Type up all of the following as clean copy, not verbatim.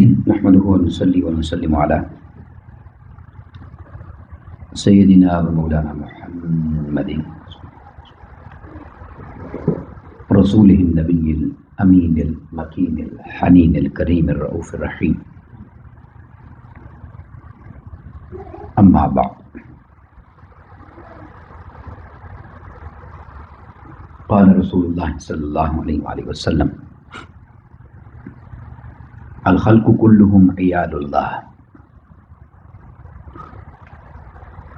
نحمده ونصلي ونسلم على سيدنا ومولانا محمد رسوله النبي الأمين المكين الحنين الكريم الرؤوف الرحيم. أما بعد، قال رسول الله صلى الله عليه وآله وسلم: الخلق كلهم عيال الله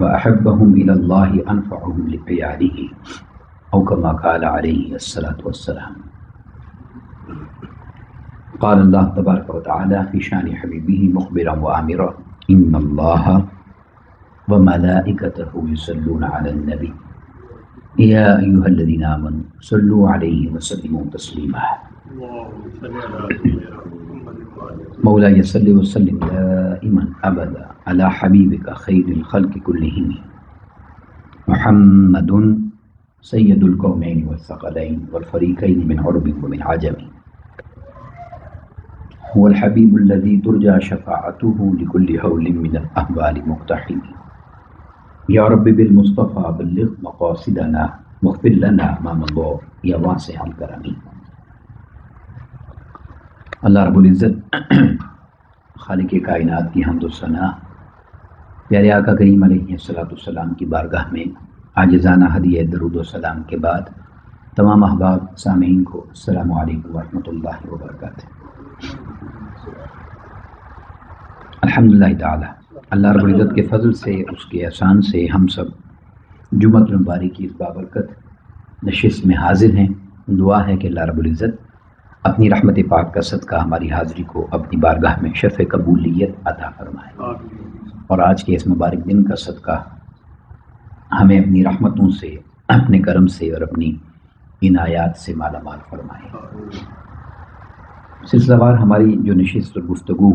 وأحبهم إلى الله أنفعهم لعياله، أو كما قال عليه الصلاة والسلام. قال الله تبارك وتعالى في شان حبيبه مخبرا وآمرا: إن الله وملائكته يصلون على النبي يا أيها الذين آمنوا صلوا عليه وسلموا تسليما. مولاي صل وسلم دائما أبدا على حبيبك خير الخلق كلهم محمد سيد الكونين والثقلين والفريقين من عرب ومن عجم، هو الحبيب الذي ترجى شفاعته لكل هول من الأهوال مقتحم. يا رب بالمصطفى بلغ مقاصدنا واغفر لنا ما مضى يا واسع الكرم. اللہ رب العزت خالق کائنات کی حمد و ثنا پیارے آقا کریم علیہ الصلوۃ والسلام کی بارگاہ میں عاجزانہ ہدیہ درود و سلام کے بعد تمام احباب سامعین کو السلام علیکم ورحمۃ اللہ وبرکاتہ۔ الحمدللہ تعالی، اللہ رب العزت کے فضل سے، اس کے احسان سے ہم سب جمعۃ المبارک کی اس بابرکت نشست میں حاضر ہیں۔ دعا ہے کہ اللہ رب العزت اپنی رحمت پاک کا صدقہ ہماری حاضری کو اپنی بارگاہ میں شرف قبولیت عطا فرمائے، اور آج کے اس مبارک دن کا صدقہ ہمیں اپنی رحمتوں سے، اپنے کرم سے اور اپنی عنایات سے مالا مال فرمائے۔ سلسلہ وار ہماری جو نشست اور گفتگو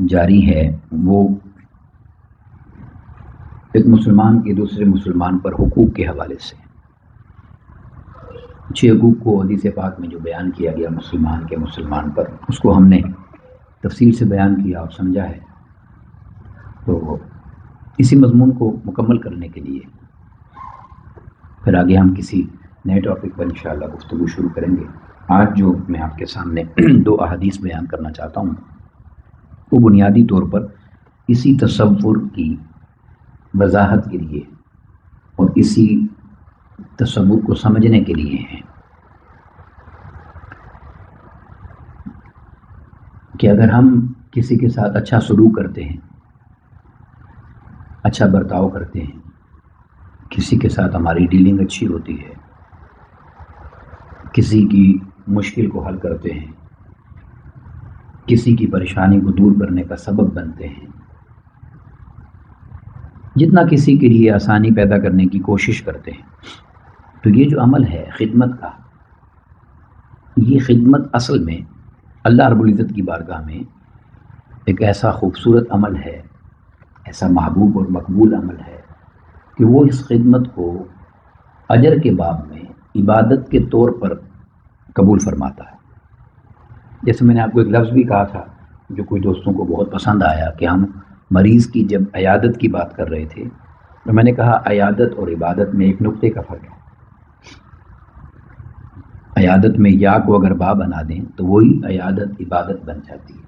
جاری ہے وہ ایک مسلمان کے دوسرے مسلمان پر حقوق کے حوالے سے، 6 حقوق کو حدیث پاک میں جو بیان کیا گیا مسلمان کے مسلمان پر، اس کو ہم نے تفصیل سے بیان کیا اور سمجھا ہے۔ تو اسی مضمون کو مکمل کرنے کے لیے پھر آگے ہم کسی نئے ٹاپک پر انشاءاللہ گفتگو شروع کریں گے۔ آج جو میں آپ کے سامنے 2 احادیث بیان کرنا چاہتا ہوں وہ بنیادی طور پر اسی تصور کی وضاحت کے لیے اور اسی تصور کو سمجھنے کے لیے ہیں کہ اگر ہم کسی کے ساتھ اچھا سلوک کرتے ہیں، اچھا برتاؤ کرتے ہیں، کسی کے ساتھ ہماری ڈیلنگ اچھی ہوتی ہے، کسی کی مشکل کو حل کرتے ہیں، کسی کی پریشانی کو دور کرنے کا سبب بنتے ہیں، جتنا کسی کے لیے آسانی پیدا کرنے کی کوشش کرتے ہیں، تو یہ جو عمل ہے خدمت کا، یہ خدمت اصل میں اللہ رب العزت کی بارگاہ میں ایک ایسا خوبصورت عمل ہے، ایسا محبوب اور مقبول عمل ہے کہ وہ اس خدمت کو اجر کے باب میں عبادت کے طور پر قبول فرماتا ہے۔ جیسے میں نے آپ کو ایک لفظ بھی کہا تھا جو کچھ دوستوں کو بہت پسند آیا کہ ہم مریض کی جب عیادت کی بات کر رہے تھے تو میں نے کہا عیادت اور عبادت میں ایک نقطے کا فرق ہے۔ عیادت میں یا کو اگر با بنا دیں تو وہی عیادت عبادت بن جاتی ہے،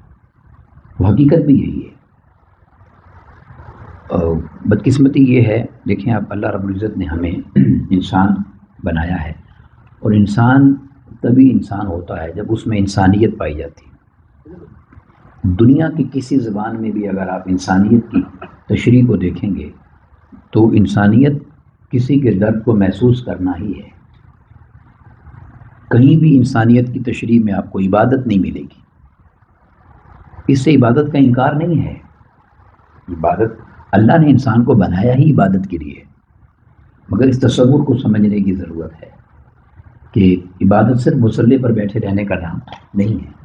وہ حقیقت بھی یہی ہے۔ بدقسمتی یہ ہے، دیکھیں آپ، اللہ رب العزت نے ہمیں انسان بنایا ہے، اور انسان تبھی انسان ہوتا ہے جب اس میں انسانیت پائی جاتی ہے۔ دنیا کی کسی زبان میں بھی اگر آپ انسانیت کی تشریح کو دیکھیں گے تو انسانیت کسی کے درد کو محسوس کرنا ہی ہے۔ کہیں بھی انسانیت کی تشریح میں آپ کو عبادت نہیں ملے گی۔ اس سے عبادت کا انکار نہیں ہے، عبادت اللہ نے انسان کو بنایا ہی عبادت کے لیے، مگر اس تصور کو سمجھنے کی ضرورت ہے کہ عبادت صرف مصلی پر بیٹھے رہنے کا نام نہیں ہے۔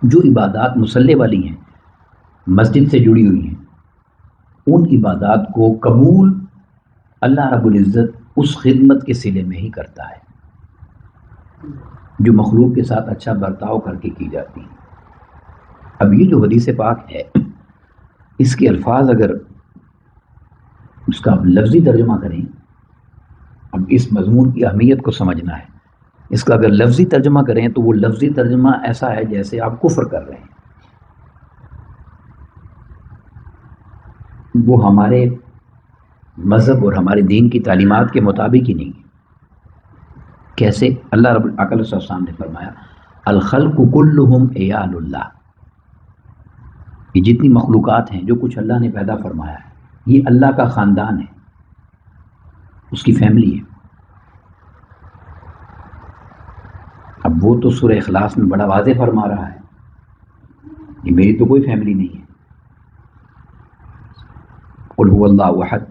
جو عبادات مصلی والی ہیں، مسجد سے جڑی ہوئی ہیں، ان عبادات کو قبول اللہ رب العزت اس خدمت کے صلے میں ہی کرتا ہے جو مخلوق کے ساتھ اچھا برتاؤ کر کے کی جاتی ہے۔ اب یہ جو حدیث پاک ہے، اس کے الفاظ اگر اس کا آپ لفظی ترجمہ کریں، اب اس مضمون کی اہمیت کو سمجھنا ہے، اس کا اگر لفظی ترجمہ کریں تو وہ لفظی ترجمہ ایسا ہے جیسے آپ کفر کر رہے ہیں، وہ ہمارے مذہب اور ہمارے دین کی تعلیمات کے مطابق ہی نہیں ہے۔ کیسے؟ اللہ رب العالمین صلی اللہ علیہ وسلم نے فرمایا الخلق کلہم عیال اللہ، یہ جتنی مخلوقات ہیں جو کچھ اللہ نے پیدا فرمایا ہے یہ اللہ کا خاندان ہے، اس کی فیملی ہے۔ اب وہ تو سورہ اخلاص میں بڑا واضح فرما رہا ہے کہ میری تو کوئی فیملی نہیں ہے، قل هو اللہ احد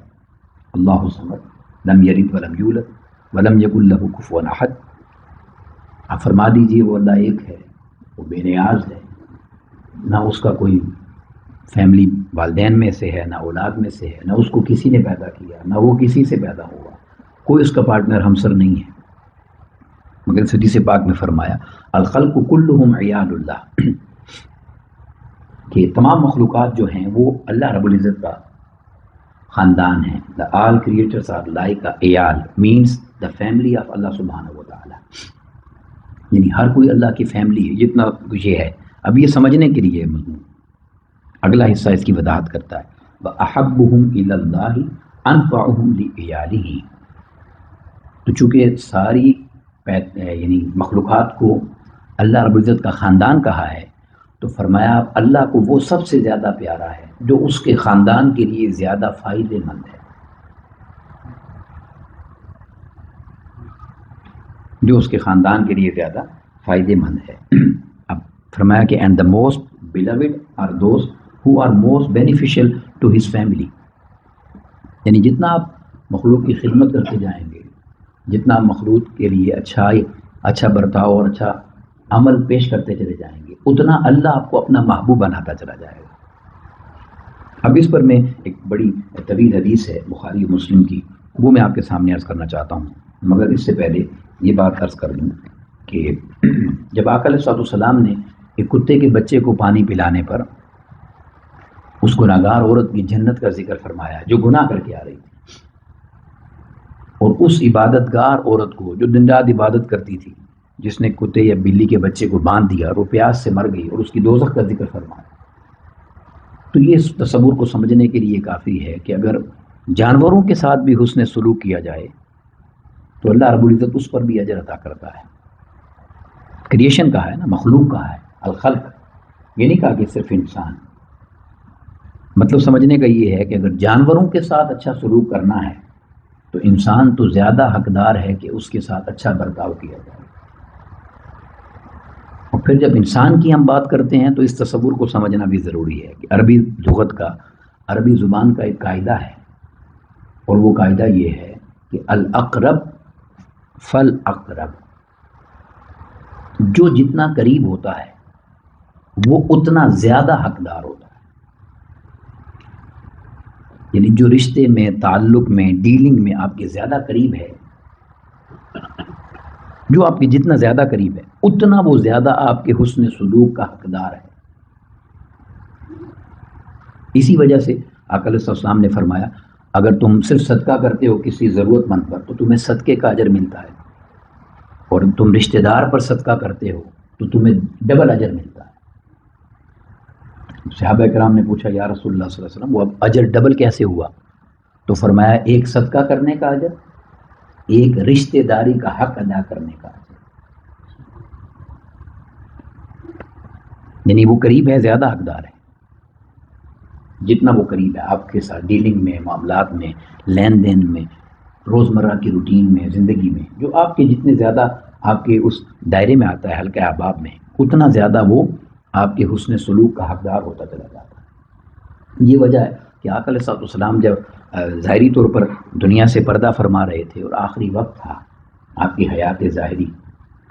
اللہ الصمد لم یلد ولم یولد ولم یکن لہ کفوا احد، آپ فرما دیجئے وہ اللہ ایک ہے، وہ بے نیاز ہے، نہ اس کا کوئی فیملی والدین میں سے ہے، نہ اولاد میں سے ہے، نہ اس کو کسی نے پیدا کیا، نہ وہ کسی سے پیدا ہوا، کوئی اس کا پارٹنر ہمسر نہیں ہے۔ مگر اس حدیث پاک میں فرمایا الخلق کلہم عیال اللہ، کہ تمام مخلوقات جو ہیں وہ اللہ رب العزت کا خاندان ہیں۔ The all creatures are like a عیال means the family of اللہ سبحانہ و تعالی، یعنی ہر کوئی اللہ کی فیملی ہے، جتنا کچھ یہ ہے۔ اب یہ سمجھنے کے لیے مضمون اگلا حصہ اس کی وضاحت کرتا ہے وَأَحَبُّهُمْ إِلَى اللَّهِ أَنفَعُهُمْ لِعِيَالِهِ، تو چونکہ ساری یعنی مخلوقات کو اللہ رب العزت کا خاندان کہا ہے تو فرمایا اللہ کو وہ سب سے زیادہ پیارا ہے جو اس کے خاندان کے لیے زیادہ فائدے مند ہے، جو اس کے خاندان کے لیے زیادہ فائدے مند ہے۔ اب فرمایا کہ and the most beloved are those who are most beneficial to his family، یعنی جتنا آپ مخلوق کی خدمت کرتے جائیں گے، جتنا آپ مخلوق کے لیے اچھا برتاؤ اور اچھا عمل پیش کرتے چلے جائیں گے، اتنا اللہ آپ کو اپنا محبوب بناتا چلا جائے گا۔ اب اس پر میں ایک بڑی طویل حدیث ہے بخاری و مسلم کی، وہ میں آپ کے سامنے عرض کرنا چاہتا ہوں، مگر اس سے پہلے یہ بات عرض کر دوں کہ جب آقا علیہ الصلوۃ والسلام نے ایک کتے کے بچے کو پانی پلانے پر اس گناہگار عورت کی جنت کا ذکر فرمایا جو گناہ کر کے آ رہی تھی، اور اس عبادت گار عورت کو جو دن رات عبادت کرتی تھی، جس نے کتے یا بلی کے بچے کو باندھ دیا اور وہ پیاس سے مر گئی، اور اس کی دوزخ کا ذکر فرمایا، تو یہ اس تصور کو سمجھنے کے لیے کافی ہے کہ اگر جانوروں کے ساتھ بھی حسن سلوک کیا جائے تو اللہ رب العزت اس پر بھی اجر عطا کرتا ہے۔ کریشن کہا ہے نا، مخلوق کہا ہے، الخلق یہ نہیں کہا کہ صرف انسان۔ مطلب سمجھنے کا یہ ہے کہ اگر جانوروں کے ساتھ اچھا سلوک کرنا ہے تو انسان تو زیادہ حقدار ہے کہ اس کے ساتھ اچھا برتاؤ کیا جائے۔ اور پھر جب انسان کی ہم بات کرتے ہیں تو اس تصور کو سمجھنا بھی ضروری ہے کہ عربی لغت کا، عربی زبان کا ایک قاعدہ ہے، اور وہ قاعدہ یہ ہے کہ الاقرب فالاقرب، جو جتنا قریب ہوتا ہے وہ اتنا زیادہ حقدار ہوتا ہے، یعنی جو رشتے میں، تعلق میں، ڈیلنگ میں آپ کے زیادہ قریب ہے، جو آپ کے جتنا زیادہ قریب ہے اتنا وہ زیادہ آپ کے حسن سلوک کا حقدار ہے۔ اسی وجہ سے آقا علیہ السلام نے فرمایا اگر تم صرف صدقہ کرتے ہو کسی ضرورت مند پر تو تمہیں صدقے کا اجر ملتا ہے، اور تم رشتہ دار پر صدقہ کرتے ہو تو تمہیں ڈبل اجر ملتا ہے۔ صحابہ کرام نے پوچھا یا رسول اللہ صلی اللہ علیہ وسلم وہ اب اجر ڈبل کیسے ہوا؟ تو فرمایا ایک صدقہ کرنے کا اجر، ایک رشتہ داری کا حق ادا کرنے کا اجر، یعنی وہ قریب ہے، زیادہ حقدار ہے، جتنا وہ قریب ہے آپ کے ساتھ ڈیلنگ میں، معاملات میں، لین دین میں، روزمرہ کی روٹین میں، زندگی میں، جو آپ کے جتنے زیادہ آپ کے اس دائرے میں آتا ہے حلقہ احباب میں، اتنا زیادہ وہ آپ کے حسن سلوک کا حقدار ہوتا چلا جاتا ہے۔ یہ وجہ ہے کہ آقا علیہ السلام جب ظاہری طور پر دنیا سے پردہ فرما رہے تھے اور آخری وقت تھا آپ کی حیات ظاہری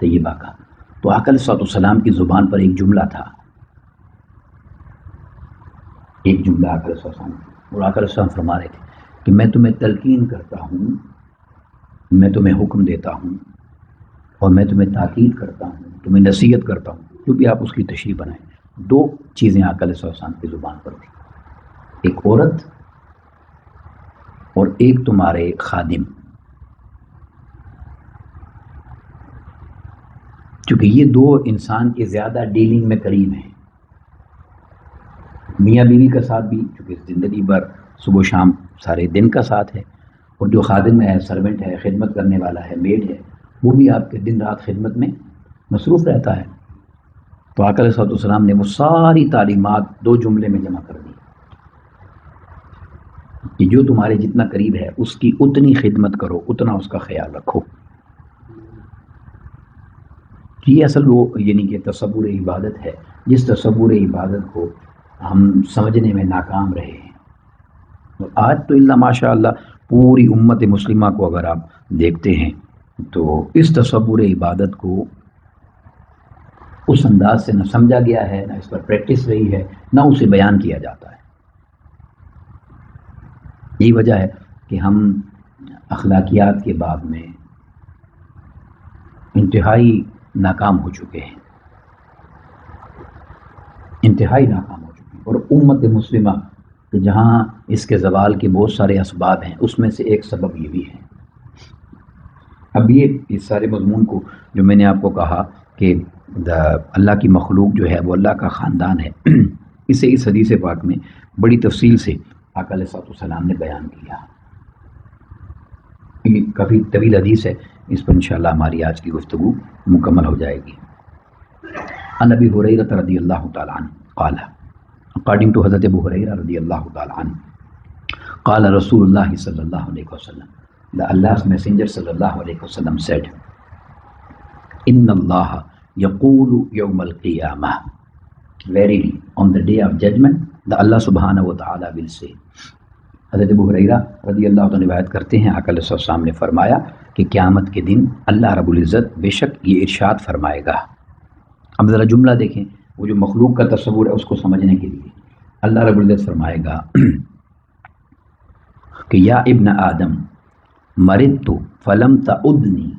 طیبہ کا، تو آقا علیہ السلام کی زبان پر ایک جملہ تھا، ایک جملہ آقا علیہ السلام، اور آقا علیہ السلام فرما رہے تھے کہ میں تمہیں تلقین کرتا ہوں، میں تمہیں حکم دیتا ہوں، اور میں تمہیں تاکید کرتا ہوں، تمہیں نصیحت کرتا ہوں، جو بھی آپ اس کی تشریح بنائیں، دو چیزیں آقا علیہ السلام کی زبان پر تھیں، ایک عورت اور ایک تمہارے خادم، چونکہ یہ دو انسان کے زیادہ ڈیلنگ میں قریب ہیں، میاں بیوی کا ساتھ بھی چونکہ زندگی بھر صبح و شام سارے دن کا ساتھ ہے، اور جو خادم ہے، سرونٹ ہے، خدمت کرنے والا ہے، میڈ ہے، وہ بھی آپ کے دن رات خدمت میں مصروف رہتا ہے۔ تو آقا علیہ السلام نے وہ ساری تعلیمات دو جملے میں جمع کر دی کہ جو تمہارے جتنا قریب ہے اس کی اتنی خدمت کرو، اتنا اس کا خیال رکھو۔ یہ اصل وہ یعنی کہ تصور عبادت ہے، جس تصور عبادت کو ہم سمجھنے میں ناکام رہے ہیں۔ آج تو اللہ ماشاء اللہ پوری امت مسلمہ کو اگر آپ دیکھتے ہیں تو اس تصور عبادت کو اس انداز سے نہ سمجھا گیا ہے، نہ اس پر پریکٹس رہی ہے، نہ اسے بیان کیا جاتا ہے۔ یہی وجہ ہے کہ ہم اخلاقیات کے باب میں انتہائی ناکام ہو چکے ہیں، انتہائی ناکام ہو چکے ہیں، اور امت مسلمہ کہ جہاں اس کے زوال کے بہت سارے اسباب ہیں، اس میں سے ایک سبب یہ بھی ہے۔ اب یہ اس سارے مضمون کو جو میں نے آپ کو کہا کہ اللہ کی مخلوق جو ہے وہ اللہ کا خاندان ہے، اسے اس حدیث پاک میں بڑی تفصیل سے آقا علیہ السلام نے بیان کیا۔ یہ کافی طویل حدیث ہے، اس پر انشاءاللہ ہماری آج کی گفتگو مکمل ہو جائے گی۔ عن ابی ہریرہ رضی اللہ تعالی عنہ قال، according to حضرت ابو ہریرہ رضی اللہ تعالی عنہ، قال رسول اللہ صلی اللہ علیہ وسلم، the Allah's messenger صلی اللہ علیہ وسلم said، ان اللہ یقول یوم القیامہ، verily on the day of judgment the Allah subhanahu wa ta'ala will say۔ حضرت ابو ہریرہ رضی اللہ عنہ روایت کرتے ہیں، آقا علیہ السلام نے فرمایا کہ قیامت کے دن اللہ رب العزت بے شک یہ ارشاد فرمائے گا۔ اب ذرا جملہ دیکھیں، وہ جو مخلوق کا تصور ہے اس کو سمجھنے کے لیے اللہ رب العزت فرمائے گا کہ یا ابن آدم مرضت فلم تعدنی،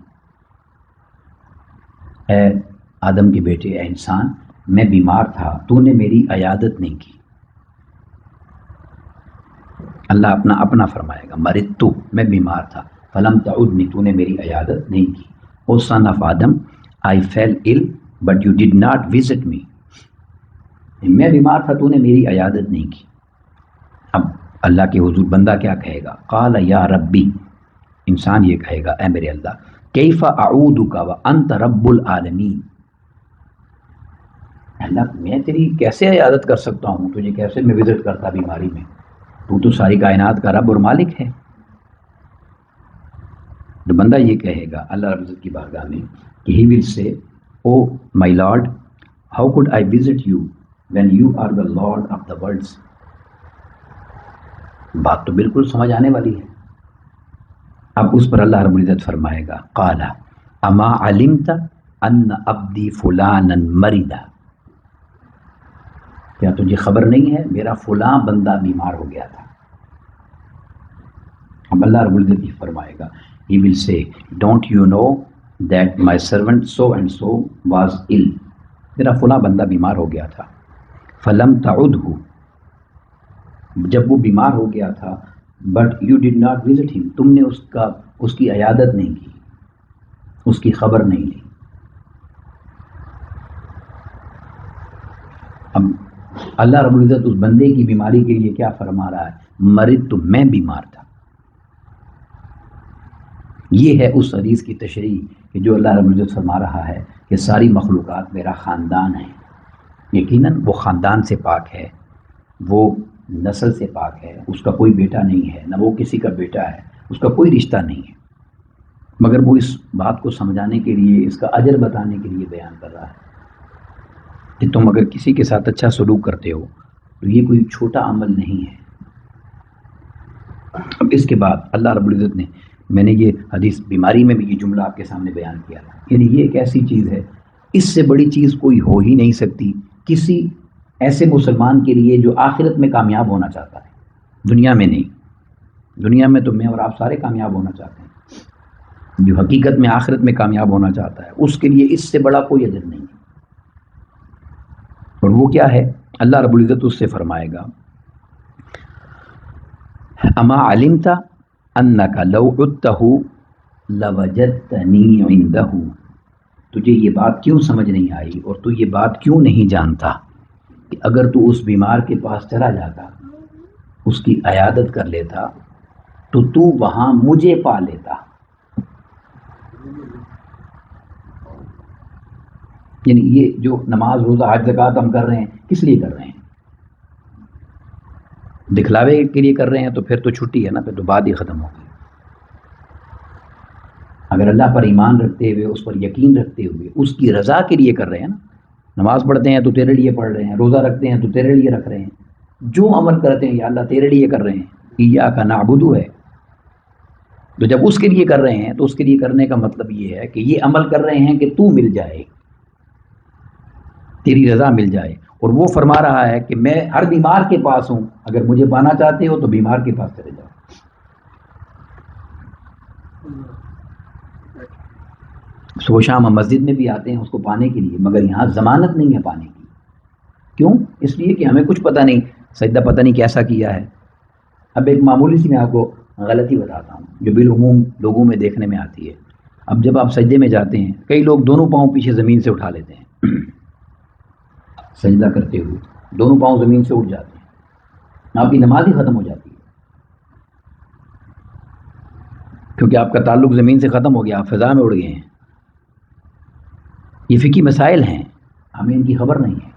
اے آدم کے بیٹے، اے انسان، میں بیمار تھا، تو نے میری عیادت نہیں کی۔ اللہ اپنا فرمائے گا، مرضت، میں بیمار تھا، فلم تعدنی، تو نے میری عیادت نہیں کی۔ O son of Adam, I feel ill but you did not visit me، میں بیمار تھا، تو نے میری عیادت نہیں کی۔ اب اللہ کے حضور بندہ کیا کہے گا؟ قال یا ربی، انسان یہ کہے گا، اے میرے اللہ، کیف اعودک وانت رب العالمین، اللہ میں تیری کیسے عیادت کر سکتا ہوں، تجھے کیسے میں وزٹ کرتا بیماری میں، تو ساری کائنات کا رب اور مالک ہے۔ تو بندہ یہ کہے گا اللہ رب العزت کی بارگاہ میں کہ he will say, O my Lord, how could I visit you when you are the Lord of the worlds۔ بات تو بالکل سمجھ آنے والی ہے۔ اب اس پر اللہ رب العزت فرمائے گا، قال اما علمت ان عبدی فلانا مرض، کیا تجھے خبر نہیں ہے میرا فلاں بندہ بیمار ہو گیا تھا۔ اب اللہ رب العزت یہ فرمائے گا، he will say don't you know that my servant so and so was ill، میرا فلاں بندہ بیمار ہو گیا تھا، فلم تعدہ، جب وہ بیمار ہو گیا تھا، but you did not visit ہم، تم نے اس کی عیادت نہیں کی، اس کی خبر نہیں لی۔ اب اللہ رب العزت اس بندے کی بیماری کے لیے کیا فرما رہا ہے؟ مرض تو میں بیمار تھا۔ یہ ہے اس حدیث کی تشریح کہ جو اللہ رب العزت فرما رہا ہے کہ ساری مخلوقات میرا خاندان ہے۔ یقیناً وہ خاندان سے پاک ہے، وہ نسل سے پاک ہے، اس کا کوئی بیٹا نہیں ہے، نہ وہ کسی کا بیٹا ہے، اس کا کوئی رشتہ نہیں ہے، مگر وہ اس بات کو سمجھانے کے لیے، اس کا اجر بتانے کے لیے بیان کر رہا ہے کہ تم اگر کسی کے ساتھ اچھا سلوک کرتے ہو تو یہ کوئی چھوٹا عمل نہیں ہے۔ اب اس کے بعد اللہ رب العزت نے، میں نے یہ حدیث بیماری میں بھی یہ جملہ آپ کے سامنے بیان کیا تھا، یعنی یہ ایک ایسی چیز ہے، اس سے بڑی چیز کوئی ہو ہی نہیں سکتی کسی ایسے مسلمان کے لیے جو آخرت میں کامیاب ہونا چاہتا ہے، دنیا میں نہیں۔ دنیا میں تو میں اور آپ سارے کامیاب ہونا چاہتے ہیں، جو حقیقت میں آخرت میں کامیاب ہونا چاہتا ہے اس کے لیے اس سے بڑا کوئی اجر نہیں ہے۔ اور وہ کیا ہے؟ اللہ رب العزت اس سے فرمائے گا اما علمت انک لو عدتہ لوجدتنی عندہ، تجھے یہ بات کیوں سمجھ نہیں آئی اور تو یہ بات کیوں نہیں جانتا کہ اگر تو اس بیمار کے پاس چلا جاتا، اس کی عیادت کر لیتا، تو وہاں مجھے پا لیتا۔ یعنی یہ جو نماز روزہ حج زکوٰۃ ہم کر رہے ہیں کس لیے کر رہے ہیں؟ دکھلاوے کے لیے کر رہے ہیں تو پھر تو چھٹی ہے نا، پھر تو بات ہی ختم ہوگی۔ اگر اللہ پر ایمان رکھتے ہوئے، اس پر یقین رکھتے ہوئے، اس کی رضا کے لیے کر رہے ہیں نا، نماز پڑھتے ہیں تو تیرے لیے پڑھ رہے ہیں، روزہ رکھتے ہیں تو تیرے لیے رکھ رہے ہیں، جو عمل کرتے ہیں یا اللہ تیرے لیے کر رہے ہیں، ایاک نعبد ہے، تو جب اس کے لیے کر رہے ہیں تو اس کے لیے کرنے کا مطلب یہ ہے کہ یہ عمل کر رہے ہیں کہ تو مل جائے، تیری رضا مل جائے۔ اور وہ فرما رہا ہے کہ میں ہر بیمار کے پاس ہوں، اگر مجھے پانا چاہتے ہو تو بیمار کے پاس چلے جاؤ۔ صبح شام ہم مسجد میں بھی آتے ہیں اس کو پانے کے لیے، مگر یہاں ضمانت نہیں ہے پانے کی۔ کیوں؟ اس لیے کہ ہمیں کچھ پتہ نہیں، سجدہ پتہ نہیں کیسا کیا ہے۔ اب ایک معمولی سی میں آپ کو غلطی بتاتا ہوں جو بالعموم لوگوں میں دیکھنے میں آتی ہے۔ اب جب آپ سجدے میں جاتے ہیں، کئی لوگ دونوں پاؤں پیچھے زمین سے اٹھا لیتے ہیں، سجدہ کرتے ہوئے دونوں پاؤں زمین سے اٹھ جاتے ہیں، آپ کی نماز ہی ختم ہو جاتی ہے، کیونکہ آپ کا تعلق زمین سے ختم ہو گیا، آپ فضا میں اڑ گئے ہیں۔ یہ فقہی مسائل ہیں، ہمیں ان کی خبر نہیں ہے۔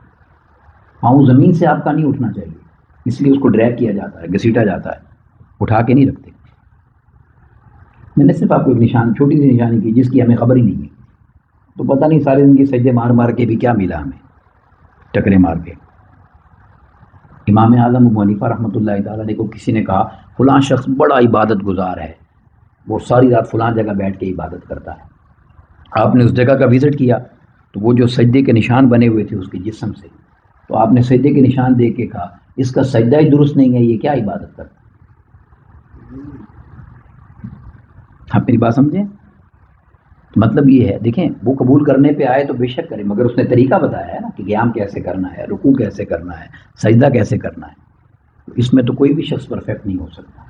پاؤں زمین سے آپ کا نہیں اٹھنا چاہیے، اس لیے اس کو ڈریگ کیا جاتا ہے، گھسیٹا جاتا ہے، اٹھا کے نہیں رکھتے۔ میں نے صرف آپ کو ایک چھوٹی سی نشانی کی جس کی ہمیں خبر ہی نہیں ہے، تو پتہ نہیں سارے دن کی سجدے مار مار کے بھی کیا ملا ہمیں، ٹکرے مار کے۔ امام اعظم ابو حنیفہ رحمۃ اللہ تعالیٰ علیہ کو کسی نے کہا فلاں شخص بڑا عبادت گزار ہے، وہ ساری رات فلاں جگہ بیٹھ کے عبادت کرتا ہے۔ آپ نے اس جگہ کا وزٹ کیا تو وہ جو سجدے کے نشان بنے ہوئے تھے اس کے جسم سے، تو آپ نے سجدے کے نشان دیکھ کے کہا اس کا سجدہ ہی درست نہیں ہے، یہ کیا عبادت کرتا ہے؟ آپ میری بات سمجھیں؟ مطلب یہ ہے، دیکھیں وہ قبول کرنے پہ آئے تو بے شک کرے، مگر اس نے طریقہ بتایا ہے نا کہ قیام کیسے کرنا ہے، رکوع کیسے کرنا ہے، سجدہ کیسے کرنا ہے۔ اس میں تو کوئی بھی شخص پرفیکٹ نہیں ہو سکتا۔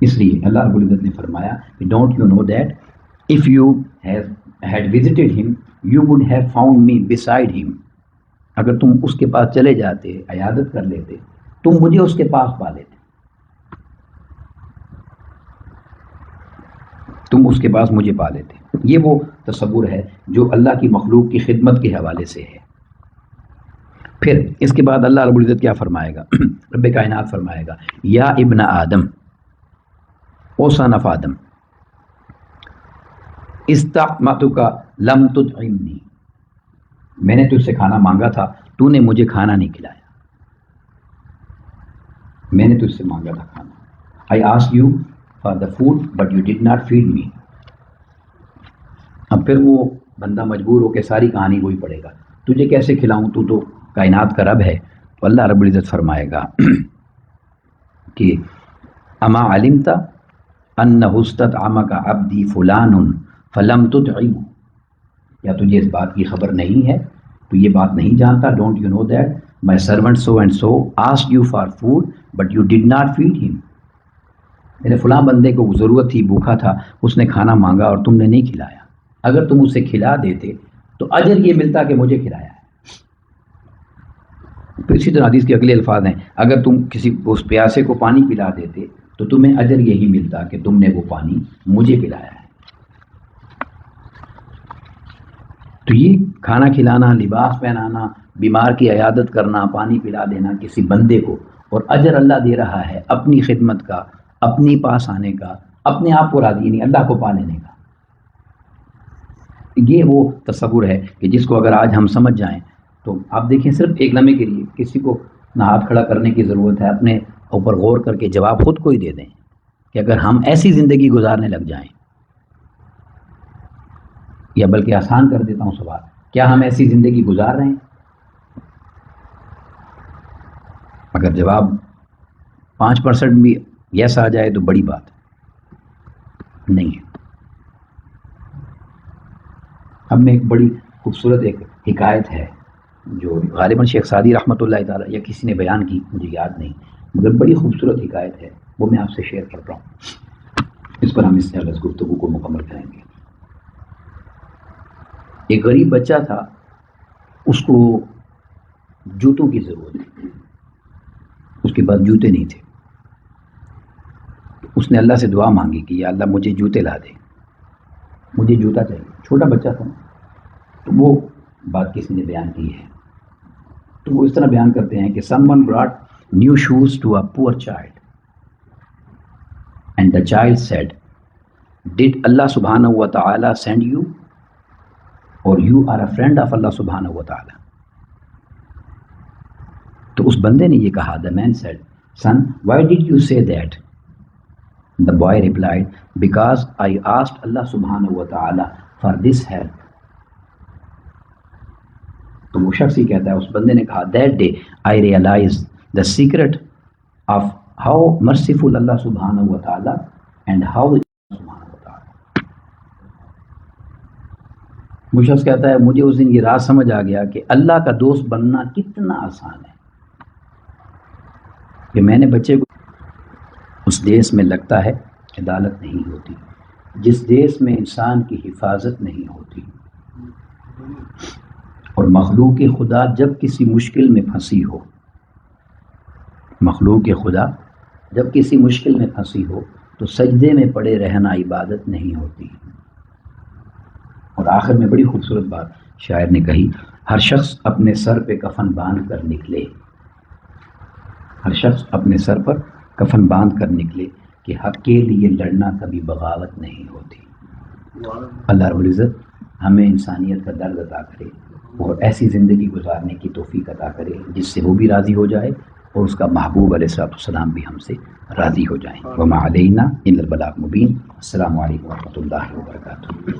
اس لیے اللہ رب العزت نے فرمایا کہ don't you know that if you had visited him you would have found me beside him، اگر تم اس کے پاس چلے جاتے، عیادت کر لیتے، تم مجھے اس کے پاس پا لیتے، تم اس کے پاس مجھے پا لیتے۔ یہ وہ تصور ہے جو اللہ کی مخلوق کی خدمت کے حوالے سے ہے۔ پھر اس کے بعد اللہ رب العزت کیا فرمائے گا؟ رب کائنات فرمائے گا یا ابن آدم، او سن آف آدم، استعمتک لم تطعمنی، میں نے تجھ سے کھانا مانگا تھا، تو نے مجھے کھانا نہیں کھلایا۔ میں نے تجھ سے مانگا تھا کھانا، I asked you for the food but you did not feed me۔ اب پھر وہ بندہ مجبور ہو کے ساری کہانی وہی پڑھے گا، تجھے کیسے کھلاؤں، تو کائنات کا رب ہے۔ تو اللہ رب العزت فرمائے گا کہ اما علمت انہ استطعمک عبدی فلان فلم تطعمہ، یا تجھے اس بات کی خبر نہیں ہے، تو یہ بات نہیں جانتا، don't you know that my servant so and so asked you for food but you did not feed him, میرے فلاں بندے کو ضرورت تھی، بھوکا تھا، اس نے کھانا مانگا اور تم نے نہیں کھلایا۔ اگر تم اسے کھلا دیتے تو اجر یہ ملتا کہ مجھے کھلایا ہے۔ تو اسی طرح حدیث کے اگلے الفاظ ہیں، اگر تم کسی اس پیاسے کو پانی پلا دیتے تو تمہیں اجر یہی ملتا کہ تم نے وہ پانی مجھے پلایا ہے۔ تو یہ کھانا کھلانا، لباس پہنانا، بیمار کی عیادت کرنا، پانی پلا دینا کسی بندے کو، اور اجر اللہ دے رہا ہے اپنی خدمت کا، اپنی پاس آنے کا، اپنے آپ کو راضی یعنی اللہ کو پا لینے کا۔ یہ وہ تصور ہے کہ جس کو اگر آج ہم سمجھ جائیں تو آپ دیکھیں صرف ایک لمحے کے لیے کسی کو نہ ہاتھ کھڑا کرنے کی ضرورت ہے، اپنے اوپر غور کر کے جواب خود کو ہی دے دیں کہ اگر ہم ایسی زندگی گزارنے لگ جائیں، یا بلکہ آسان کر دیتا ہوں سوال، کیا ہم ایسی زندگی گزار رہے ہیں؟ اگر جواب 5% بھی یس آ جائے تو بڑی بات نہیں ہے۔ اب میں ایک بڑی خوبصورت ایک حکایت ہے جو غالباً شیخ سعدی رحمۃ اللہ تعالیٰ یا کسی نے بیان کی، مجھے یاد نہیں، مگر بڑی خوبصورت حکایت ہے، وہ میں آپ سے شیئر کرتا ہوں، اس پر ہم اس گفتگو کو مکمل کریں گے۔ ایک غریب بچہ تھا، اس کو جوتوں کی ضرورت تھی، اس کے پاس جوتے نہیں تھے، اس نے اللہ سے دعا مانگی کہ یا اللہ مجھے جوتے لا دے، مجھے جوتا چاہیے، چھوٹا بچہ تھا۔ تو وہ بات کسی نے بیان کی ہے، تو وہ اس طرح بیان کرتے ہیں کہ someone brought new shoes to a poor child and the child said, did Allah subhanahu wa ta'ala send you or you are a friend of Allah subhanahu wa ta'ala؟ تو اس بندے نے یہ کہا، the man said, son, why did you say that؟ The boy replied, because I asked Allah subhanahu wa ta'ala for this help۔ تو وہ شخص ہی کہتا ہے، اس بندے نے کہا، that day I realized the secret of how merciful Allah subhanahu wa ta'ala and how subhanahu wa ta'ala۔ وہ شخص کہتا ہے، مجھے اس دن یہ راز سمجھ آ گیا کہ اللہ کا دوست بننا کتنا آسان ہے، کہ میں نے بچے کو اس دیس میں لگتا ہے عدالت نہیں ہوتی، جس دیس میں انسان کی حفاظت نہیں ہوتی، اور مخلوق خدا جب کسی مشکل میں پھنسی ہو، مخلوق خدا جب کسی مشکل میں پھنسی ہو تو سجدے میں پڑے رہنا عبادت نہیں ہوتی۔ اور آخر میں بڑی خوبصورت بات شاعر نے کہی، ہر شخص اپنے سر پہ کفن باندھ کر نکلے، ہر شخص اپنے سر پر کفن باندھ کر نکلے کہ حق کے لیے لڑنا کبھی بغاوت نہیں ہوتی۔ اللہ رب العزت ہمیں انسانیت کا درد عطا کرے اور ایسی زندگی گزارنے کی توفیق عطا کرے جس سے وہ بھی راضی ہو جائے اور اس کا محبوب علیہ السلام بھی ہم سے راضی ہو جائیں۔ وما علینا الا البلاغ المبین۔ السلام علیکم ورحمۃ اللہ وبرکاتہ۔